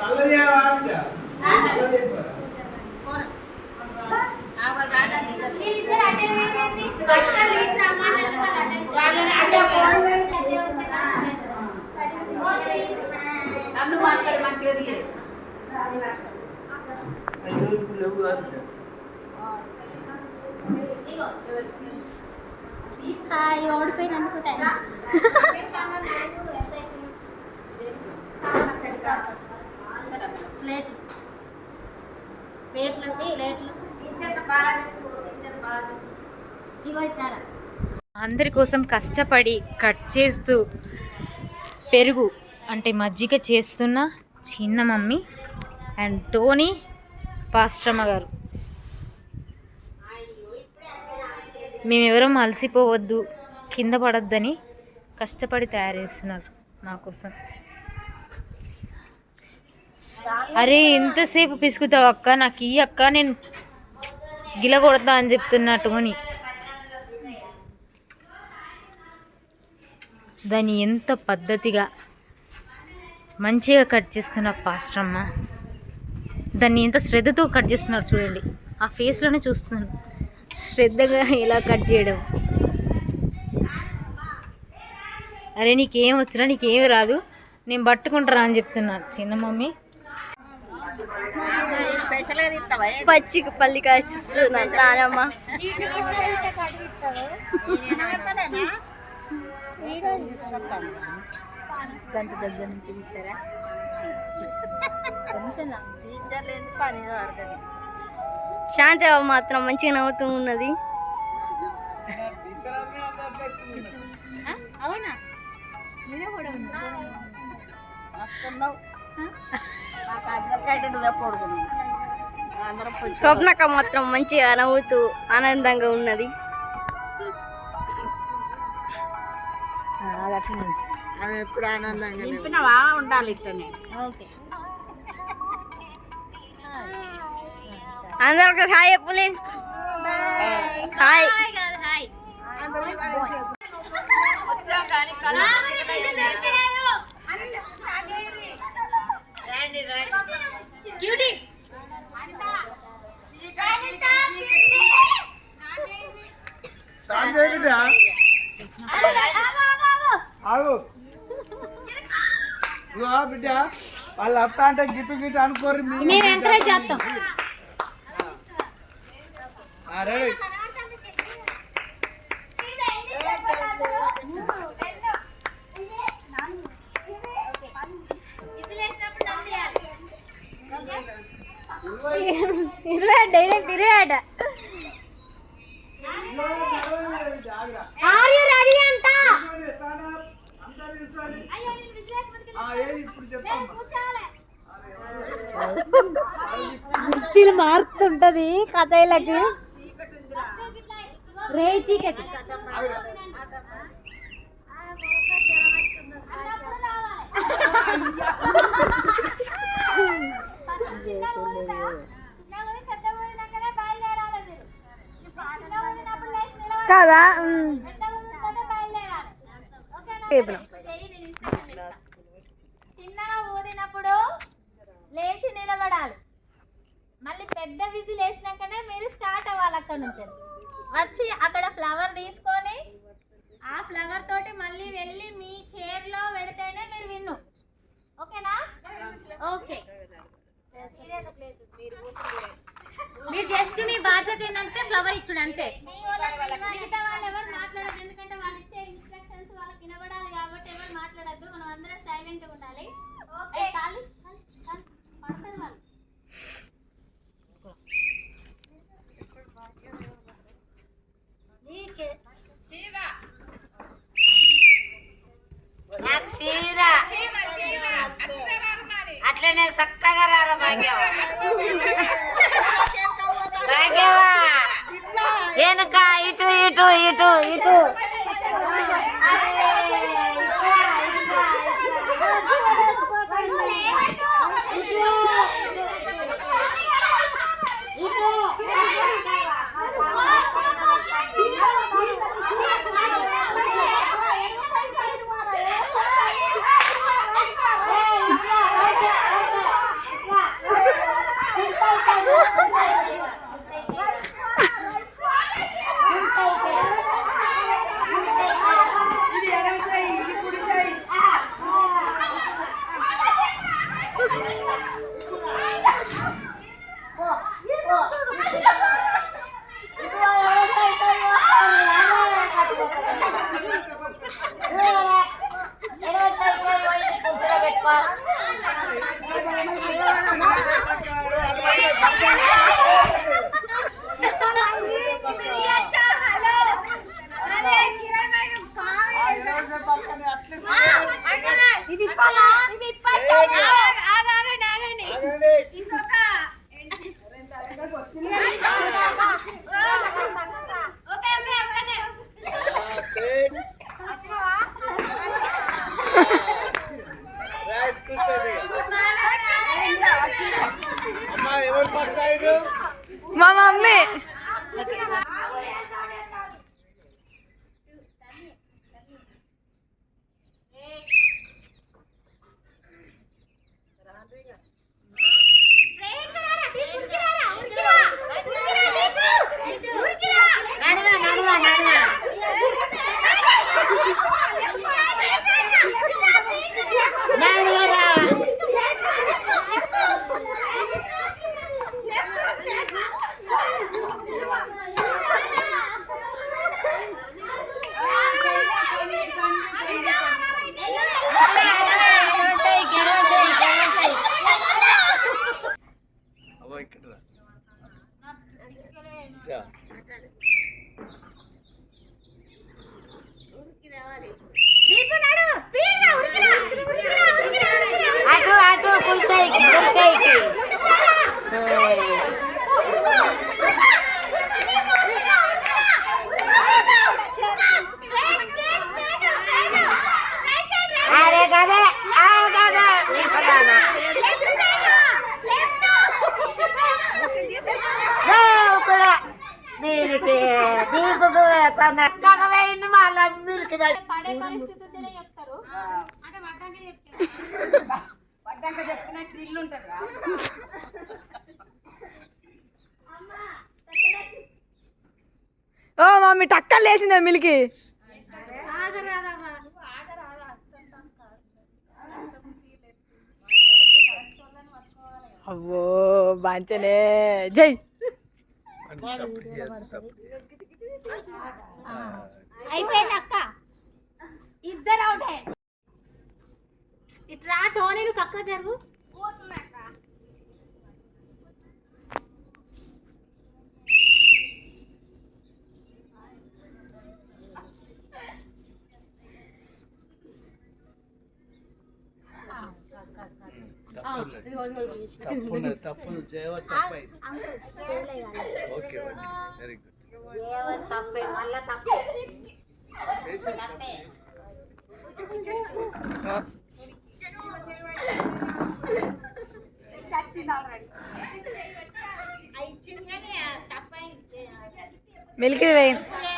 మంచిగా hi ఓడిపోయినందుకు thanks. అందరి కోసం కష్టపడి కట్ చేస్తూ పెరుగు అంటే మజ్జిగ చేస్తున్న చిన్న మమ్మీ అండ్ టోనీ పాస్ట్రమ్మ గారు. మేమెవరం అలసిపోవద్దు, కింద పడొద్దని కష్టపడి తయారు చేస్తున్నారు మా కోసం. అరే ఎంతసేపు పిసుకుతావు అక్క, నాకు ఈ అక్క, నేను గిల కొడతా అని చెప్తున్నా టోనీ. దాన్ని ఎంత పద్ధతిగా మంచిగా కట్ చేస్తున్న పాస్ట్రమ్మ, దాన్ని ఎంత శ్రద్ధతో కట్ చేస్తున్నారు చూడండి. ఆ ఫేస్లోనే చూస్తున్నాను శ్రద్ధగా ఎలా కట్ చేయడం. అరే నీకేం వచ్చినా నీకేం రాదు, నేను పట్టుకుంటారా అని చెప్తున్నా చిన్న మమ్మీ. పచ్చి పల్లికాయ నానమ్మ గంట దగ్గర నుంచి తింటారా కొంచెం పని. శాంతి మాత్రం మంచిగా నవ్వుతూ ఉన్నది. అవునా స్వప్నక మాత్రం మంచిగా నవ్వుతూ ఆనందంగా ఉన్నది. ఎప్పుడు ఆనందంగా ఉండాలి ఇట్లనే. ఓకే అందరికి హాయ్ చెప్పలే. హాయ్ బిడ్డ వాళ్ళు అత్త అంటే గిట్టు గిట్టు అనుకోరు, మేము ఎంకరేజ్ చేస్తాం. కుర్చీలు మారుతుంటది కథలకు. రే చీకటి కదా. చిన్నగా ఊదినప్పుడు లేచి నిలబడాలి. మళ్ళీ పెద్ద విజిల్ వేసినాకనే మీరు స్టార్ట్ అవ్వాలి. అక్కడ నుంచి వచ్చి అక్కడ ఫ్లవర్ తీసుకొని ఆ ఫ్లవర్ తోటి మళ్ళీ వెళ్ళి మీ చైర్లో పెడితేనే మీరు విన్ను. ఓకేనా? ఓకే. మీరు జస్ట్ మీ బాధ్యత ఏంటంటే ఫ్లవర్ ఇచ్చుడు అంతే. మిగతా వాళ్ళు ఎవరు మాట్లాడదు, ఎందుకంటే వాళ్ళు ఇచ్చే ఇన్స్ట్రక్షన్స్ వాళ్ళకి వినబడాలి కాబట్టి ఎవరు మాట్లాడద్దు. మనం అందరం సైలెంట్గా ఉండాలి. పడతారు వాళ్ళు. అట్లనే చక్కగా రారా భాగ్యవా. భాగ్యవా వెనుక ఇటు ఇటు ఇటు ఇటు. సైడు మా మమ్మీ నడువా నడువా నడువా నడువరా అవ్వ ఇక్కడ రా. అటు అటు కుర్సైకి కుర్సైకి అరే కదా కదా దీనికి దీపుకు తన కగవైంది మళ్ళీ మిల్క్ పడే పరిస్థితి ఉంటేనే చెప్తారు. ఓ మమ్మీ టక్కలు లేచిందా మిల్కి అవ్వో బాంచనే జై అయిపోయింది అక్క, ఇద్దరు అవుటే. ఇట్రా టోనీ, నువ్వు పక్క జరుగు. తప్పు చేయవ తప్పైంది. Okay very good. తప్పే మళ్ళా తప్పే తప్పే మిల్కి వేయండి